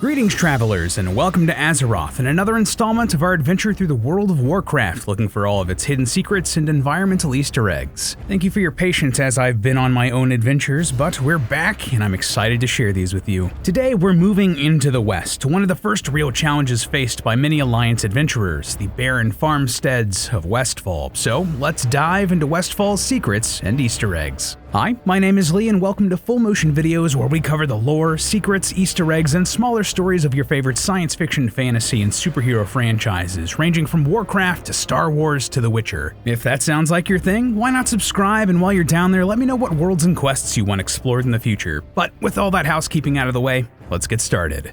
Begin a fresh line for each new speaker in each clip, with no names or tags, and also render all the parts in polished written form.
Greetings travelers, and welcome to Azeroth and another installment of our adventure through the world of Warcraft, looking for all of its hidden secrets and environmental Easter eggs. Thank you for your patience as I've been on my own adventures, but we're back and I'm excited to share these with you. Today we're moving into the west, to one of the first real challenges faced by many Alliance adventurers, the barren farmsteads of Westfall. So let's dive into Westfall's secrets and Easter eggs. Hi, my name is Lee and welcome to Full Motion Videos, where we cover the lore, secrets, Easter eggs, and smaller stories of your favorite science fiction, fantasy, and superhero franchises, ranging from Warcraft to Star Wars to The Witcher. If that sounds like your thing, why not subscribe, and while you're down there, let me know what worlds and quests you want explored in the future. But with all that housekeeping out of the way, let's get started.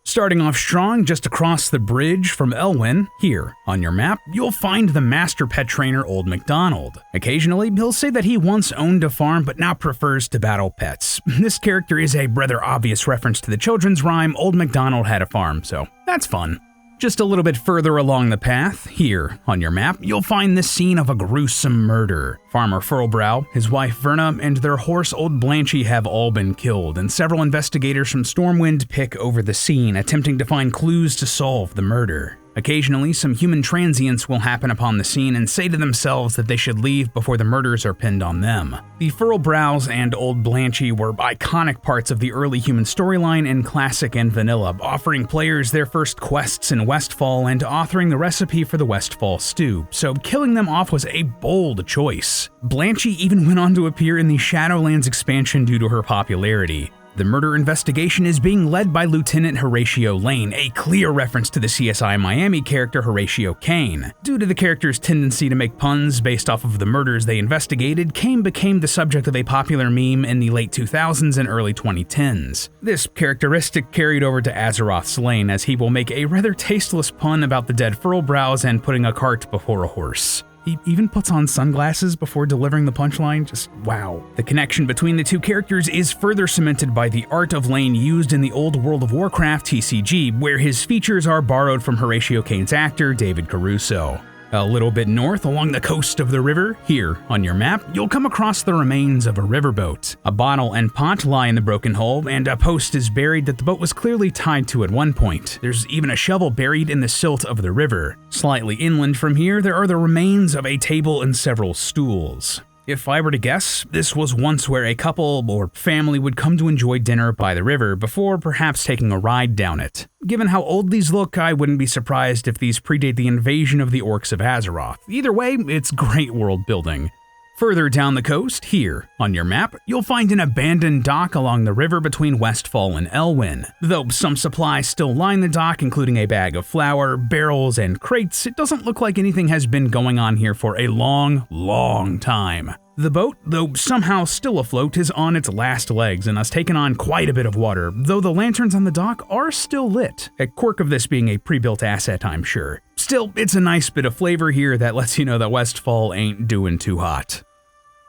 Starting off strong, just across the bridge from Elwyn, here on your map, you'll find the master pet trainer Old MacDonald. Occasionally, he'll say that he once owned a farm but now prefers to battle pets. This character is a rather obvious reference to the children's rhyme Old MacDonald Had a Farm, so that's fun. Just a little bit further along the path, here on your map, you'll find the scene of a gruesome murder. Farmer Furlbrow, his wife Verna, and their horse Old Blanchy have all been killed, and several investigators from Stormwind pick over the scene, attempting to find clues to solve the murder. Occasionally, some human transients will happen upon the scene and say to themselves that they should leave before the murders are pinned on them. The Furlbrows and Old Blanchy were iconic parts of the early human storyline in Classic and Vanilla, offering players their first quests in Westfall and authoring the recipe for the Westfall stew, so killing them off was a bold choice. Blanchy even went on to appear in the Shadowlands expansion due to her popularity. The murder investigation is being led by Lieutenant Horatio Lane, a clear reference to the CSI Miami character Horatio Kane. Due to the character's tendency to make puns based off of the murders they investigated, Kane became the subject of a popular meme in the late 2000s and early 2010s. This characteristic carried over to Azeroth's Lane, as he will make a rather tasteless pun about the dead Furlbrows and putting a cart before a horse. He even puts on sunglasses before delivering the punchline. Just wow. The connection between the two characters is further cemented by the art of Lane used in the old World of Warcraft TCG, where his features are borrowed from Horatio Kane's actor, David Caruso. A little bit north along the coast of the river, here on your map, you'll come across the remains of a riverboat. A bottle and pot lie in the broken hull, and a post is buried that the boat was clearly tied to at one point. There's even a shovel buried in the silt of the river. Slightly inland from here, there are the remains of a table and several stools. If I were to guess, this was once where a couple or family would come to enjoy dinner by the river before perhaps taking a ride down it. Given how old these look, I wouldn't be surprised if these predate the invasion of the orcs of Azeroth. Either way, it's great world building. Further down the coast, here on your map, you'll find an abandoned dock along the river between Westfall and Elwyn. Though some supplies still line the dock, including a bag of flour, barrels, and crates, it doesn't look like anything has been going on here for a long time. The boat, though somehow still afloat, is on its last legs and has taken on quite a bit of water, though the lanterns on the dock are still lit. A quirk of this being a pre-built asset, I'm sure. Still, it's a nice bit of flavor here that lets you know that Westfall ain't doing too hot.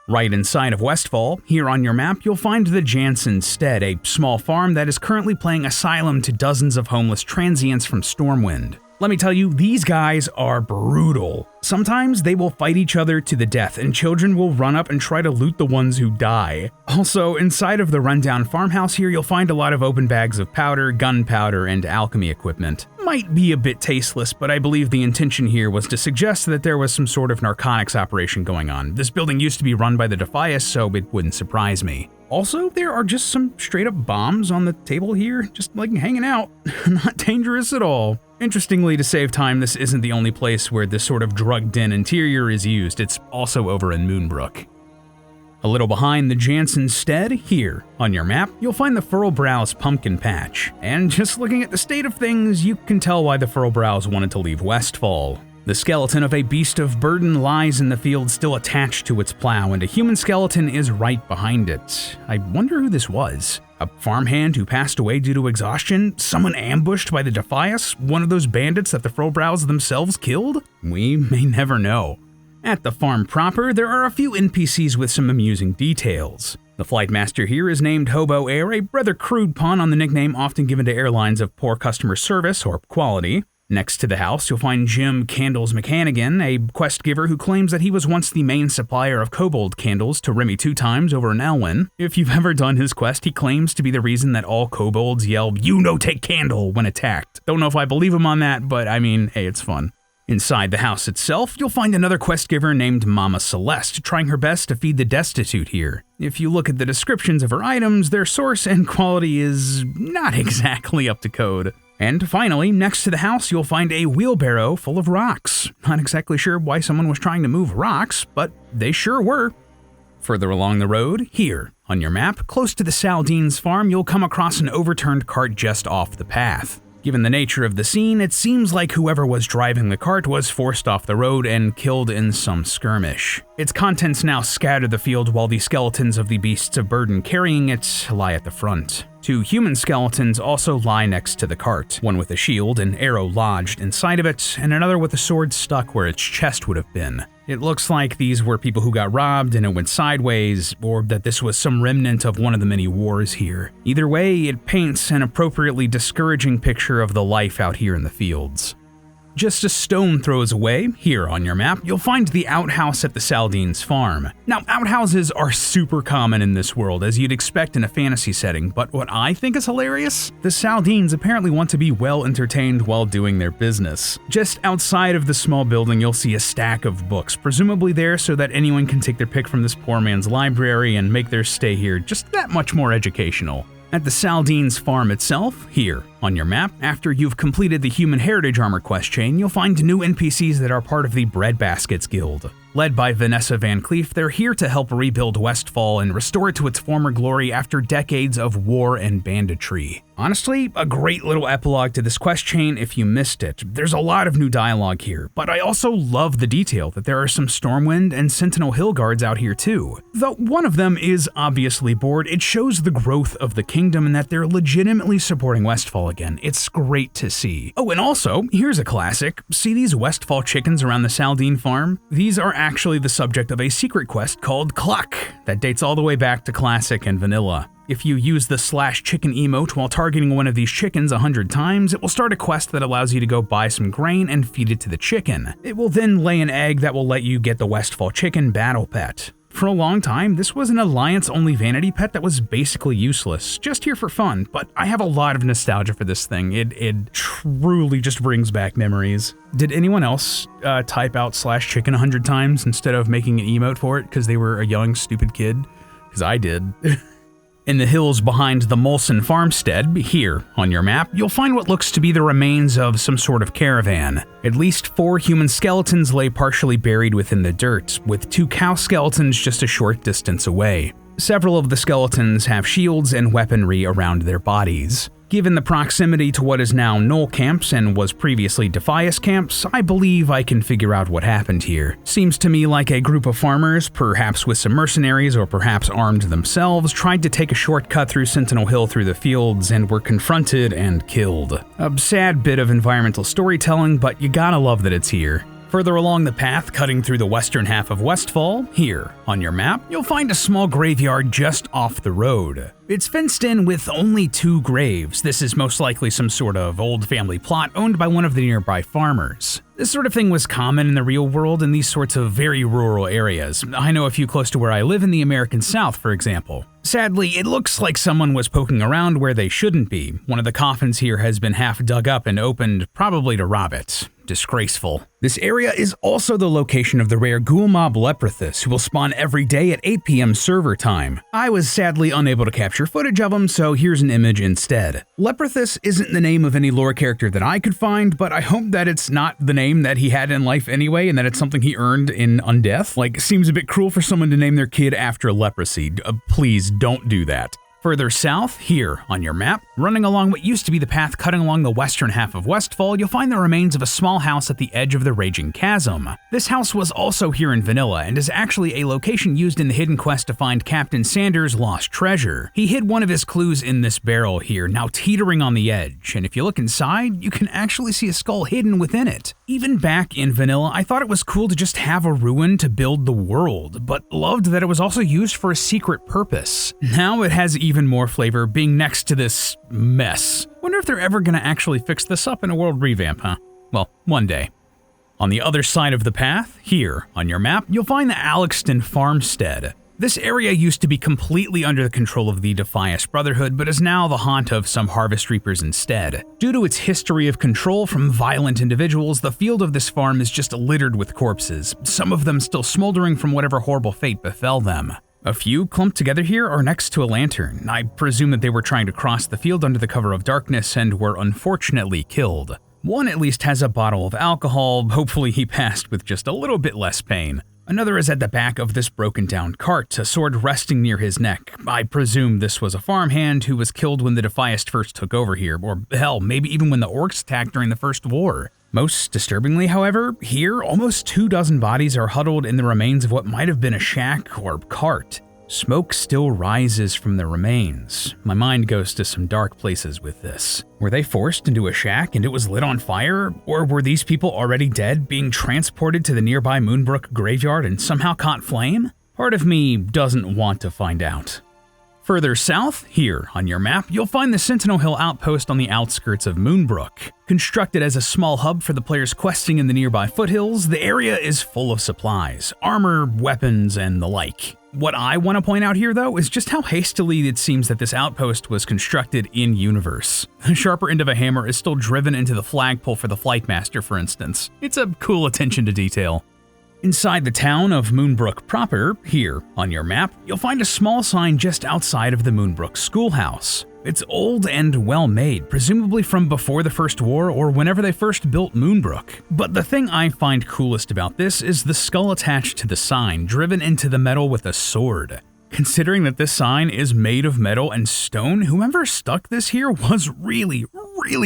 Right inside of Westfall, here on your map, you'll find the Jansen Stead, a small farm that is currently playing asylum to dozens of homeless transients from Stormwind. Let me tell you, these guys are brutal. Sometimes they will fight each other to the death, and children will run up and try to loot the ones who die. Also, inside of the rundown farmhouse here, you'll find a lot of open bags of powder, gunpowder, and alchemy equipment. Might be a bit tasteless, but I believe the intention here was to suggest that there was some sort of narcotics operation going on. This building used to be run by the Defias, so it wouldn't surprise me. Also, there are just some straight-up bombs on the table here, just like hanging out. Not dangerous at all. Interestingly, to save time, this isn't the only place where this sort of drugged-in interior is used. It's also over in Moonbrook. A little behind the Jansen Stead, here on your map, you'll find the Furlbrows pumpkin patch. And just looking at the state of things, you can tell why the Furlbrows wanted to leave Westfall. The skeleton of a beast of burden lies in the field, still attached to its plow, and a human skeleton is right behind it. I wonder who this was. A farmhand who passed away due to exhaustion? Someone ambushed by the Defias? One of those bandits that the Furlbrows themselves killed? We may never know. At the farm proper, there are a few NPCs with some amusing details. The flight master here is named Hobo Air, a rather crude pun on the nickname often given to airlines of poor customer service or quality. Next to the house, you'll find Jim Candles McCannigan, a quest giver who claims that he was once the main supplier of kobold candles to Remy 2 times over in Elwyn. If you've ever done his quest, he claims to be the reason that all kobolds yell, "You no take candle," when attacked. Don't know if I believe him on that, but I mean, hey, it's fun. Inside the house itself, you'll find another quest giver named Mama Celeste, trying her best to feed the destitute here. If you look at the descriptions of her items, their source and quality is not exactly up to code. And finally, next to the house, you'll find a wheelbarrow full of rocks. Not exactly sure why someone was trying to move rocks, but they sure were. Further along the road, here, on your map, close to the Saldine's farm, you'll come across an overturned cart just off the path. Given the nature of the scene, it seems like whoever was driving the cart was forced off the road and killed in some skirmish. Its contents now scatter the field while the skeletons of the beasts of burden carrying it lie at the front. 2 human skeletons also lie next to the cart, one with a shield and arrow lodged inside of it, and another with a sword stuck where its chest would have been. It looks like these were people who got robbed and it went sideways, or that this was some remnant of one of the many wars here. Either way, it paints an appropriately discouraging picture of the life out here in the fields. Just a stone throws away, here on your map, you'll find the outhouse at the Saldine's farm. Now, outhouses are super common in this world, as you'd expect in a fantasy setting, but what I think is hilarious? The Saldines apparently want to be well entertained while doing their business. Just outside of the small building, you'll see a stack of books, presumably there so that anyone can take their pick from this poor man's library and make their stay here just that much more educational. At the Saldine's farm itself, here on your map, after you've completed the Human Heritage Armor quest chain, you'll find new NPCs that are part of the Breadbaskets Guild. Led by Vanessa Van Cleef, they're here to help rebuild Westfall and restore it to its former glory after decades of war and banditry. Honestly, a great little epilogue to this quest chain if you missed it. There's a lot of new dialogue here, but I also love the detail that there are some Stormwind and Sentinel Hill guards out here too. Though one of them is obviously bored, it shows the growth of the kingdom and that they're legitimately supporting Westfall again. It's great to see. Oh, and also, here's a classic. See these Westfall chickens around the Saldine farm? These are actually the subject of a secret quest called Cluck that dates all the way back to Classic and Vanilla. If you use the /chicken emote while targeting one of these chickens 100 times, it will start a quest that allows you to go buy some grain and feed it to the chicken. It will then lay an egg that will let you get the Westfall chicken battle pet. For a long time, this was an Alliance-only vanity pet that was basically useless, just here for fun, but I have a lot of nostalgia for this thing. It truly just brings back memories. Did anyone else type out /chicken 100 times instead of making an emote for it because they were a young, stupid kid? Because I did. In the hills behind the Molson farmstead, here on your map, you'll find what looks to be the remains of some sort of caravan. At least 4 human skeletons lay partially buried within the dirt, with 2 cow skeletons just a short distance away. Several of the skeletons have shields and weaponry around their bodies. Given the proximity to what is now Gnoll camps and was previously Defias camps, I believe I can figure out what happened here. Seems to me like a group of farmers, perhaps with some mercenaries or perhaps armed themselves, tried to take a shortcut through Sentinel Hill through the fields and were confronted and killed. A sad bit of environmental storytelling, but you gotta love that it's here. Further along the path, cutting through the western half of Westfall, here on your map, you'll find a small graveyard just off the road. It's fenced in with only 2 graves. This is most likely some sort of old family plot owned by one of the nearby farmers. This sort of thing was common in the real world in these sorts of very rural areas. I know a few close to where I live in the American South, for example. Sadly, it looks like someone was poking around where they shouldn't be. One of the coffins here has been half dug up and opened, probably to rob it. Disgraceful. This area is also the location of the rare ghoul mob Leprithus, who will spawn every day at 8 p.m. server time. I was sadly unable to capture footage of him, so here's an image instead. Leprithus isn't the name of any lore character that I could find, but I hope that it's not the name that he had in life anyway, and that it's something he earned in Undeath. Like, seems a bit cruel for someone to name their kid after leprosy. Please don't do that. Further south, here on your map, running along what used to be the path cutting along the western half of Westfall, you'll find the remains of a small house at the edge of the Raging Chasm. This house was also here in Vanilla and is actually a location used in the hidden quest to find Captain Sanders' lost treasure. He hid one of his clues in this barrel here, now teetering on the edge, and if you look inside, you can actually see a skull hidden within it. Even back in Vanilla, I thought it was cool to just have a ruin to build the world, but loved that it was also used for a secret purpose. Now it has even more flavor being next to this mess. Wonder if they're ever gonna actually fix this up in a world revamp, huh? Well, one day. On the other side of the path, here on your map, you'll find the Alexton Farmstead. This area used to be completely under the control of the Defias Brotherhood, but is now the haunt of some harvest reapers instead. Due to its history of control from violent individuals, the field of this farm is just littered with corpses, some of them still smoldering from whatever horrible fate befell them. A few clumped together here are next to a lantern. I presume that they were trying to cross the field under the cover of darkness and were unfortunately killed. One at least has a bottle of alcohol, hopefully he passed with just a little bit less pain. Another is at the back of this broken down cart, a sword resting near his neck. I presume this was a farmhand who was killed when the Defias first took over here, or hell, maybe even when the orcs attacked during the First War. Most disturbingly, however, here almost 24 bodies are huddled in the remains of what might have been a shack or cart. Smoke still rises from the remains. My mind goes to some dark places with this. Were they forced into a shack and it was lit on fire? Or were these people already dead, being transported to the nearby Moonbrook graveyard and somehow caught flame? Part of me doesn't want to find out. Further south, here on your map, you'll find the Sentinel Hill outpost on the outskirts of Moonbrook. Constructed as a small hub for the players questing in the nearby foothills, the area is full of supplies, armor, weapons, and the like. What I want to point out here, though, is just how hastily it seems that this outpost was constructed in-universe. The sharper end of a hammer is still driven into the flagpole for the Flightmaster, for instance. It's a cool attention to detail. Inside the town of Moonbrook proper, here on your map, you'll find a small sign just outside of the Moonbrook schoolhouse. It's old and well-made, presumably from before the First War or whenever they first built Moonbrook. But the thing I find coolest about this is the skull attached to the sign, driven into the metal with a sword. Considering that this sign is made of metal and stone, whoever stuck this here was really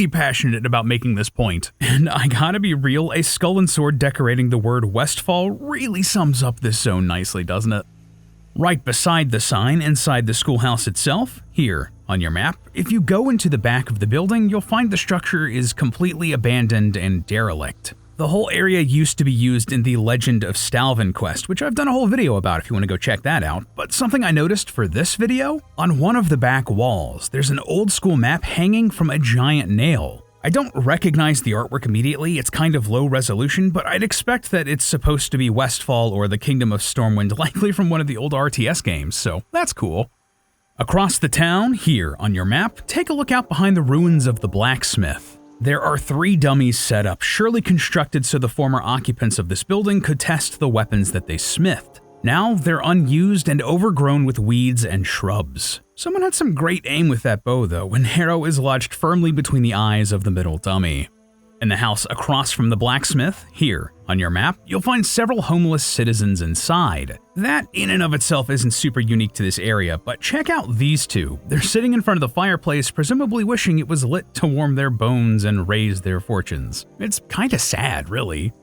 passionate about making this point. And I gotta be real, a skull and sword decorating the word Westfall really sums up this zone nicely, doesn't it? Right beside the sign, inside the schoolhouse itself, here on your map, if you go into the back of the building, you'll find the structure is completely abandoned and derelict. The whole area used to be used in the Legend of Stalvin quest, which I've done a whole video about if you want to go check that out. But something I noticed for this video, on one of the back walls, there's an old school map hanging from a giant nail. I don't recognize the artwork immediately, it's kind of low resolution, but I'd expect that it's supposed to be Westfall or the Kingdom of Stormwind, likely from one of the old RTS games, so that's cool. Across the town, here on your map, take a look out behind the ruins of the blacksmith. There are 3 dummies set up, surely constructed so the former occupants of this building could test the weapons that they smithed. Now they're unused and overgrown with weeds and shrubs. Someone had some great aim with that bow though, an arrow is lodged firmly between the eyes of the middle dummy. In the house across from the blacksmith, here on your map, you'll find several homeless citizens inside. That in and of itself isn't super unique to this area, but check out these two. They're sitting in front of the fireplace, presumably wishing it was lit to warm their bones and raise their fortunes. It's kinda sad, really.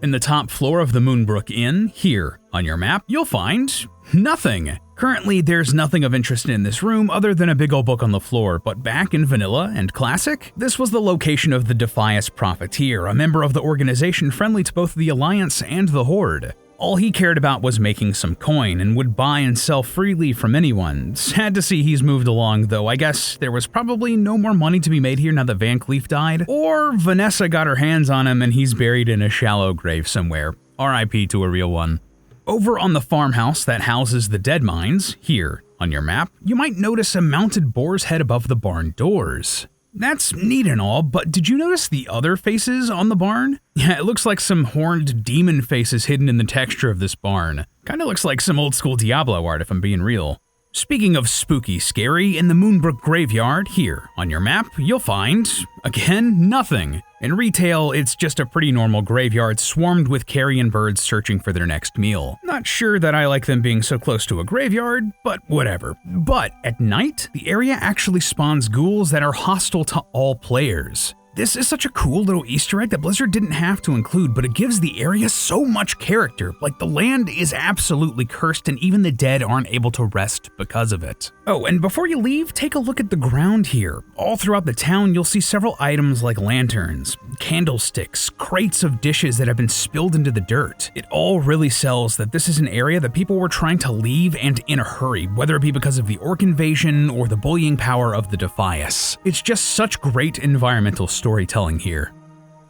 In the top floor of the Moonbrook Inn, here on your map, you'll find nothing. Currently, there's nothing of interest in this room other than a big old book on the floor, but back in Vanilla and Classic, this was the location of the Defias Profiteer, a member of the organization friendly to both the Alliance and the Horde. All he cared about was making some coin and would buy and sell freely from anyone. Sad to see he's moved along, though I guess there was probably no more money to be made here now that Van Cleef died, or Vanessa got her hands on him and he's buried in a shallow grave somewhere. RIP to a real one. Over on the farmhouse that houses the dead mines, here on your map, you might notice a mounted boar's head above the barn doors. That's neat and all, but did you notice the other faces on the barn? Yeah, it looks like some horned demon faces hidden in the texture of this barn. Kinda looks like some old school Diablo art if I'm being real. Speaking of spooky scary, in the Moonbrook graveyard, here on your map, you'll find, again, nothing. In retail, it's just a pretty normal graveyard swarmed with carrion birds searching for their next meal. Not sure that I like them being so close to a graveyard, but whatever. But at night, the area actually spawns ghouls that are hostile to all players. This is such a cool little Easter egg that Blizzard didn't have to include, but it gives the area so much character. Like, the land is absolutely cursed and even the dead aren't able to rest because of it. Oh, and before you leave, take a look at the ground here. All throughout the town, you'll see several items like lanterns, candlesticks, crates of dishes that have been spilled into the dirt. It all really sells that this is an area that people were trying to leave and in a hurry, whether it be because of the orc invasion or the bullying power of the Defias. It's just such great environmental storytelling here.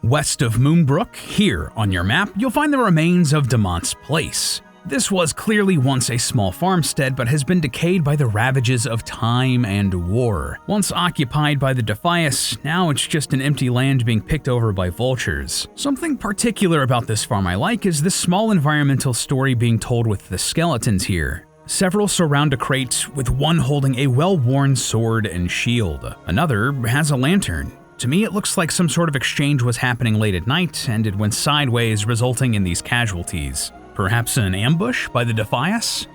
West of Moonbrook, here on your map, you'll find the remains of Demont's Place. This was clearly once a small farmstead, but has been decayed by the ravages of time and war. Once occupied by the Defias, now it's just an empty land being picked over by vultures. Something particular about this farm I like is this small environmental story being told with the skeletons here. Several surround a crate, with one holding a well-worn sword and shield. Another has a lantern. To me, it looks like some sort of exchange was happening late at night, and it went sideways, resulting in these casualties. Perhaps an ambush by the Defias?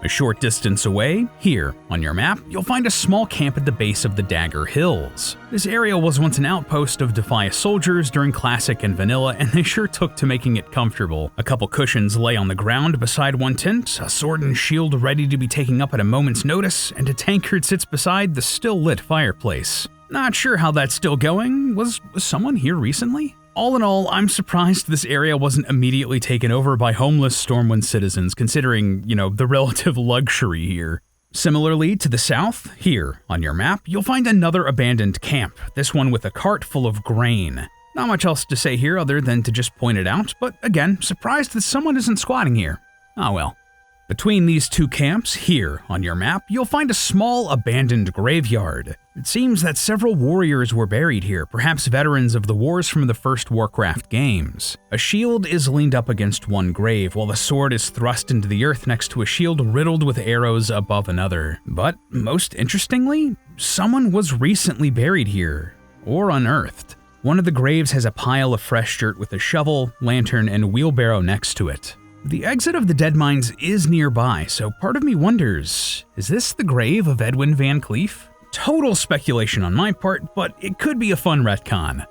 A short distance away, here on your map, you'll find a small camp at the base of the Dagger Hills. This area was once an outpost of Defias soldiers during Classic and Vanilla, and they sure took to making it comfortable. A couple cushions lay on the ground beside one tent, a sword and shield ready to be taken up at a moment's notice, and a tankard sits beside the still-lit fireplace. Not sure how that's still going. Was someone here recently? All in all, I'm surprised this area wasn't immediately taken over by homeless Stormwind citizens, considering, the relative luxury here. Similarly, to the south, here on your map, you'll find another abandoned camp, this one with a cart full of grain. Not much else to say here other than to just point it out, but again, surprised that someone isn't squatting here. Oh well. Between these two camps, here on your map, you'll find a small abandoned graveyard. It seems that several warriors were buried here, perhaps veterans of the wars from the first Warcraft games. A shield is leaned up against one grave, while the sword is thrust into the earth next to a shield riddled with arrows above another. But most interestingly, someone was recently buried here, or unearthed. One of the graves has a pile of fresh dirt with a shovel, lantern, and wheelbarrow next to it. The exit of the Deadmines is nearby, so part of me wonders, is this the grave of Edwin Van Cleef? Total speculation on my part, but it could be a fun retcon.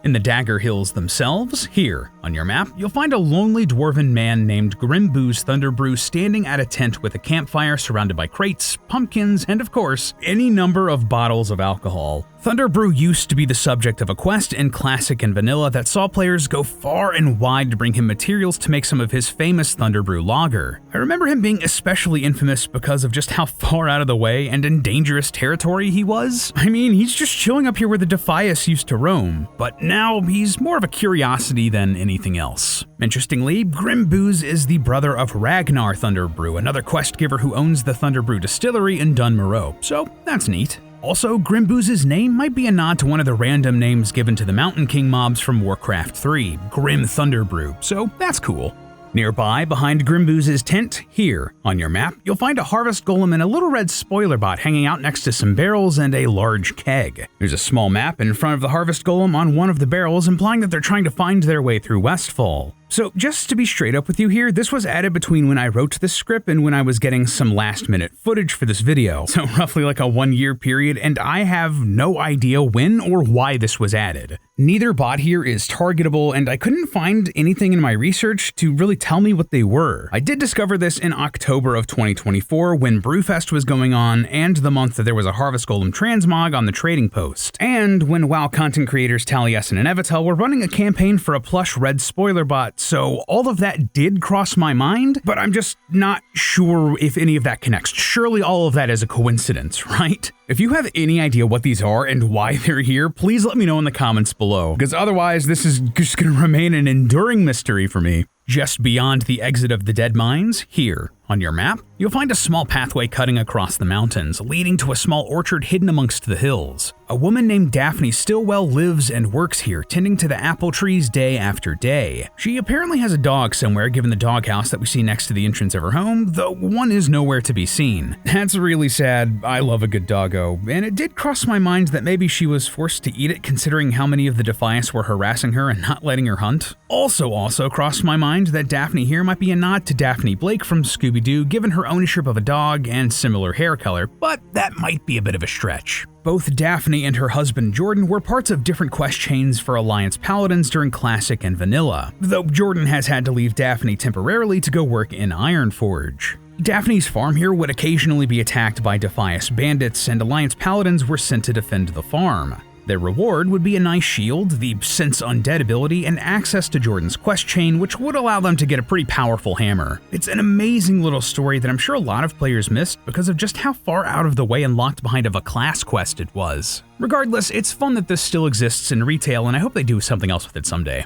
In the Dagger Hills themselves, here on your map, you'll find a lonely dwarven man named Grimboo's Thunderbrew standing at a tent with a campfire surrounded by crates, pumpkins, and of course, any number of bottles of alcohol. Thunderbrew used to be the subject of a quest in Classic and Vanilla that saw players go far and wide to bring him materials to make some of his famous Thunderbrew lager. I remember him being especially infamous because of just how far out of the way and in dangerous territory he was. I mean, he's just chilling up here where the Defias used to roam, but now he's more of a curiosity than anything else. Interestingly, Grimbooz is the brother of Ragnar Thunderbrew, another quest giver who owns the Thunderbrew distillery in Dunmoreau, so that's neat. Also, Grimbooz's name might be a nod to one of the random names given to the Mountain King mobs from Warcraft 3, Grim Thunderbrew, so that's cool. Nearby, behind Grimbooz's tent, here on your map, you'll find a harvest golem and a little red spoiler bot hanging out next to some barrels and a large keg. There's a small map in front of the harvest golem on one of the barrels, implying that they're trying to find their way through Westfall. So just to be straight up with you here, this was added between when I wrote this script and when I was getting some last-minute footage for this video, so roughly like a 1-year period, and I have no idea when or why this was added. Neither bot here is targetable, and I couldn't find anything in my research to really tell me what they were. I did discover this in October of 2024 when Brewfest was going on, and the month that there was a Harvest Golem transmog on the trading post, and when WoW content creators Taliesin and Evitel were running a campaign for a plush red spoiler bot. So all of that did cross my mind, but I'm just not sure if any of that connects. Surely all of that is a coincidence, right? If you have any idea what these are and why they're here, please let me know in the comments below, because otherwise this is just going to remain an enduring mystery for me. Just beyond the exit of the Deadmines, here on your map, you'll find a small pathway cutting across the mountains, leading to a small orchard hidden amongst the hills. A woman named Daphne Stillwell lives and works here, tending to the apple trees day after day. She apparently has a dog somewhere, given the doghouse that we see next to the entrance of her home, though one is nowhere to be seen. That's really sad. I love a good doggo, and it did cross my mind that maybe she was forced to eat it, considering how many of the Defias were harassing her and not letting her hunt. Also crossed my mind that Daphne here might be a nod to Daphne Blake from Scooby-Doo, given her ownership of a dog and similar hair color, but that might be a bit of a stretch. Both Daphne and her husband Jordan were parts of different quest chains for Alliance Paladins during Classic and Vanilla, though Jordan has had to leave Daphne temporarily to go work in Ironforge. Daphne's farm here would occasionally be attacked by Defias bandits, and Alliance Paladins were sent to defend the farm. Their reward would be a nice shield, the Sense Undead ability, and access to Jordan's quest chain, which would allow them to get a pretty powerful hammer. It's an amazing little story that I'm sure a lot of players missed because of just how far out of the way and locked behind of a class quest it was. Regardless, it's fun that this still exists in retail, and I hope they do something else with it someday.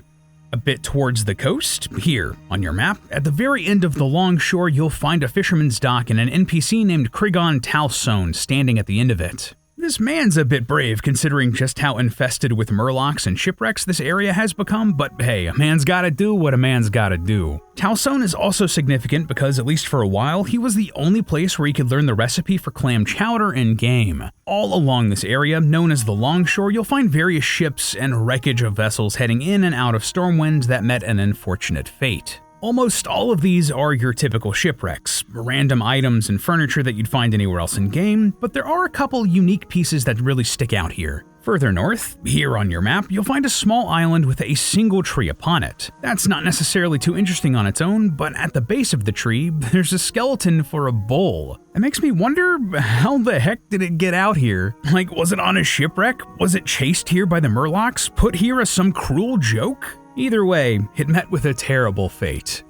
A bit towards the coast, here on your map, at the very end of the longshore, you'll find a fisherman's dock and an NPC named Krigon Talsone standing at the end of it. This man's a bit brave considering just how infested with murlocs and shipwrecks this area has become, but hey, a man's gotta do what a man's gotta do. Talsone is also significant because, at least for a while, he was the only place where you could learn the recipe for clam chowder in-game. All along this area, known as the Longshore, you'll find various ships and wreckage of vessels heading in and out of Stormwind that met an unfortunate fate. Almost all of these are your typical shipwrecks, random items and furniture that you'd find anywhere else in-game, but there are a couple unique pieces that really stick out here. Further north, here on your map, you'll find a small island with a single tree upon it. That's not necessarily too interesting on its own, but at the base of the tree, there's a skeleton for a bull. It makes me wonder, how the heck did it get out here? Like, was it on a shipwreck? Was it chased here by the murlocs? Put here as some cruel joke? Either way, it met with a terrible fate.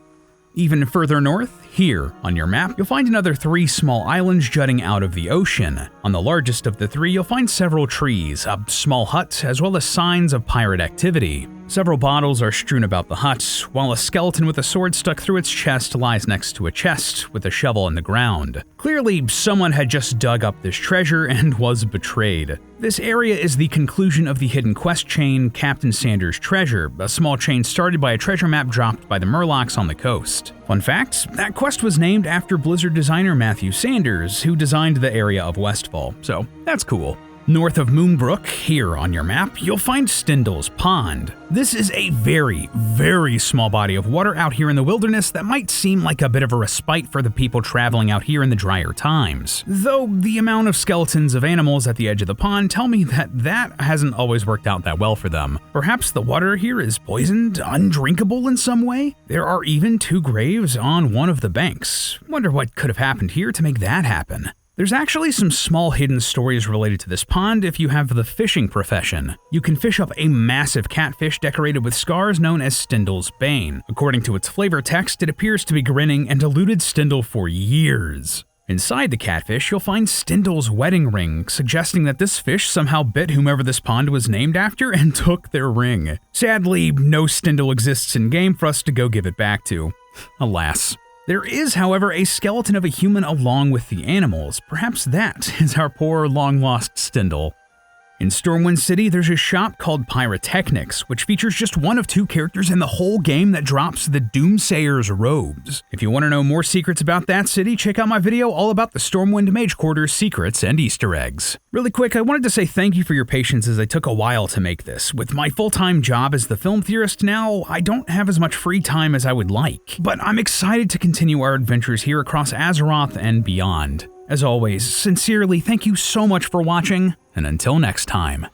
Even further north, here on your map, you'll find another 3 small islands jutting out of the ocean. On the largest of the 3, you'll find several trees, a small hut, as well as signs of pirate activity. Several bottles are strewn about the hut, while a skeleton with a sword stuck through its chest lies next to a chest with a shovel in the ground. Clearly, someone had just dug up this treasure and was betrayed. This area is the conclusion of the hidden quest chain, Captain Sanders' Treasure, a small chain started by a treasure map dropped by the Murlocs on the coast. Fun fact, that quest was named after Blizzard designer Matthew Sanders, who designed the area of Westfall, so that's cool. North of Moonbrook, here on your map, you'll find Stindle's Pond. This is a very, very small body of water out here in the wilderness that might seem like a bit of a respite for the people traveling out here in the drier times. Though the amount of skeletons of animals at the edge of the pond tell me that hasn't always worked out that well for them. Perhaps the water here is poisoned, undrinkable in some way? There are even 2 graves on one of the banks. Wonder what could have happened here to make that happen. There's actually some small hidden stories related to this pond if you have the fishing profession. You can fish up a massive catfish decorated with scars known as Stindle's Bane. According to its flavor text, it appears to be grinning and eluded Stindle for years. Inside the catfish, you'll find Stindle's wedding ring, suggesting that this fish somehow bit whomever this pond was named after and took their ring. Sadly, no Stindle exists in-game for us to go give it back to. Alas. There is, however, a skeleton of a human along with the animals. Perhaps that is our poor, long-lost Stindle. In Stormwind City, there's a shop called Pyrotechnics, which features just one of 2 characters in the whole game that drops the Doomsayer's robes. If you want to know more secrets about that city, check out my video all about the Stormwind Mage Quarter's secrets and Easter eggs. Really quick, I wanted to say thank you for your patience as I took a while to make this. With my full-time job as the film theorist now, I don't have as much free time as I would like. But I'm excited to continue our adventures here across Azeroth and beyond. As always, sincerely, thank you so much for watching, and until next time.